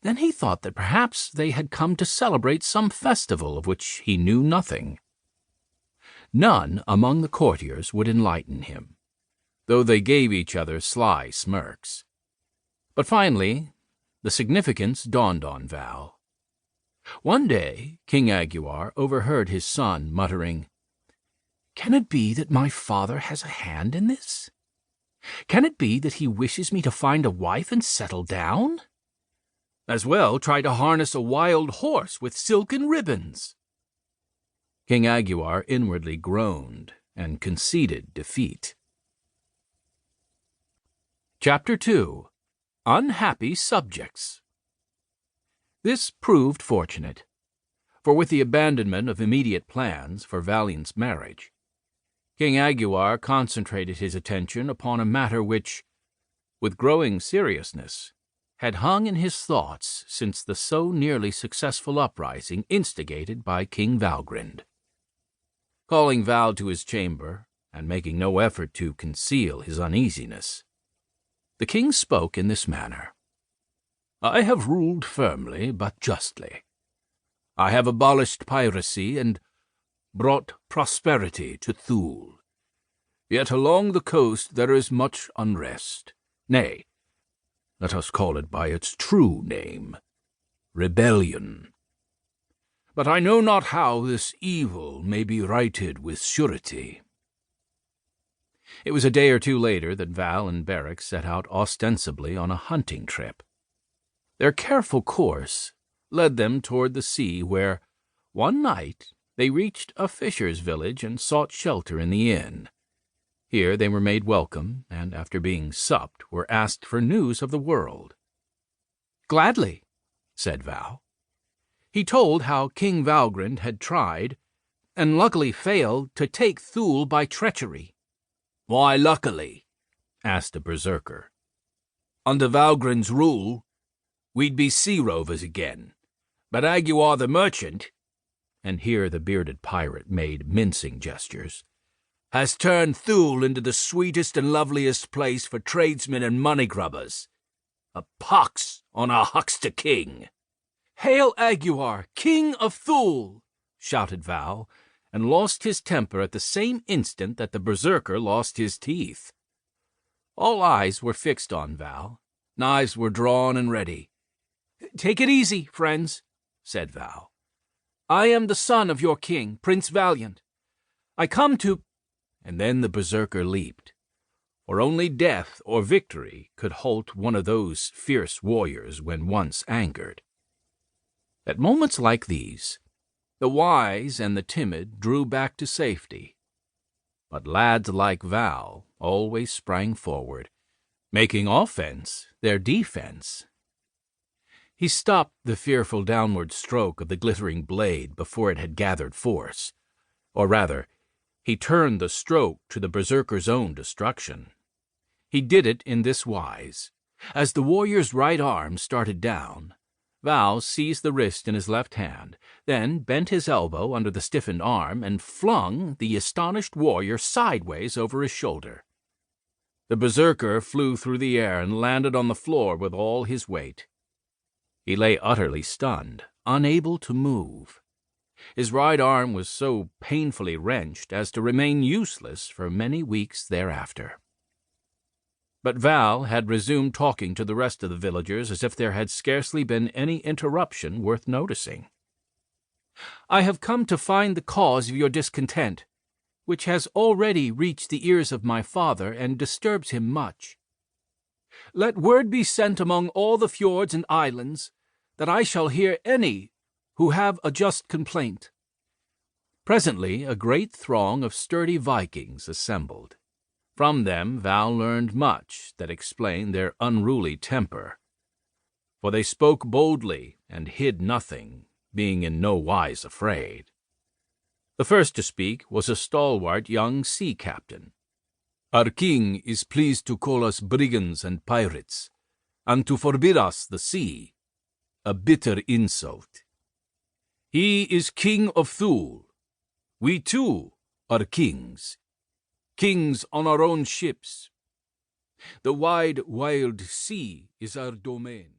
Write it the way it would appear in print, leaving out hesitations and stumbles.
Then he thought that perhaps they had come to celebrate some festival of which he knew nothing. None among the courtiers would enlighten him, though they gave each other sly smirks. But finally, the significance dawned on Val. One day, King Aguiar overheard his son muttering, "Can it be that my father has a hand in this? Can it be that he wishes me to find a wife and settle down? As well try to harness a wild horse with silken ribbons." King Aguiar inwardly groaned and conceded defeat. Chapter 2. Unhappy Subjects. This proved fortunate, for with the abandonment of immediate plans for Valiant's marriage, King Aguiar concentrated his attention upon a matter which, with growing seriousness, had hung in his thoughts since the so nearly successful uprising instigated by King Valgrind. Calling Val to his chamber, and making no effort to conceal his uneasiness, the king spoke in this manner. "I have ruled firmly but justly. I have abolished piracy and brought prosperity to Thule. Yet along the coast there is much unrest. Nay, let us call it by its true name, rebellion. But I know not how this evil may be righted with surety." It was a day or two later that Val and Beric set out ostensibly on a hunting trip. Their careful course led them toward the sea, where, one night, they reached a fisher's village and sought shelter in the inn. Here they were made welcome, and after being supped, were asked for news of the world. "Gladly," said Val. He told how King Valgrind had tried, and luckily failed, to take Thule by treachery. "Why luckily?" asked the berserker. "Under Valgrind's rule, we'd be sea rovers again. But Aguiar the merchant," and here the bearded pirate made mincing gestures, "has turned Thule into the sweetest and loveliest place for tradesmen and money grubbers. A pox on our huckster king!" "Hail Aguiar, King of Thule!" shouted Val, and lost his temper at the same instant that the berserker lost his teeth. All eyes were fixed on Val. Knives were drawn and ready. "Take it easy, friends," said Val. "I am the son of your king, Prince Valiant. I come to—" And then the berserker leaped, for only death or victory could halt one of those fierce warriors when once angered. At moments like these, the wise and the timid drew back to safety, but lads like Val always sprang forward, making offense their defense. He stopped the fearful downward stroke of the glittering blade before it had gathered force, or rather, he turned the stroke to the berserker's own destruction. He did it in this wise. As the warrior's right arm started down, Val seized the wrist in his left hand, then bent his elbow under the stiffened arm and flung the astonished warrior sideways over his shoulder. The berserker flew through the air and landed on the floor with all his weight. He lay utterly stunned, unable to move. His right arm was so painfully wrenched as to remain useless for many weeks thereafter. But Val had resumed talking to the rest of the villagers as if there had scarcely been any interruption worth noticing. "I have come to find the cause of your discontent, which has already reached the ears of my father and disturbs him much. Let word be sent among all the fjords and islands that I shall hear any who have a just complaint." Presently a great throng of sturdy Vikings assembled. From them Val learned much that explained their unruly temper, for they spoke boldly and hid nothing, being in no wise afraid. The first to speak was a stalwart young sea captain. "Our king is pleased to call us brigands and pirates, and to forbid us the sea, a bitter insult. He is king of Thule. We too are kings. Kings on our own ships. The wide, wild sea is our domain."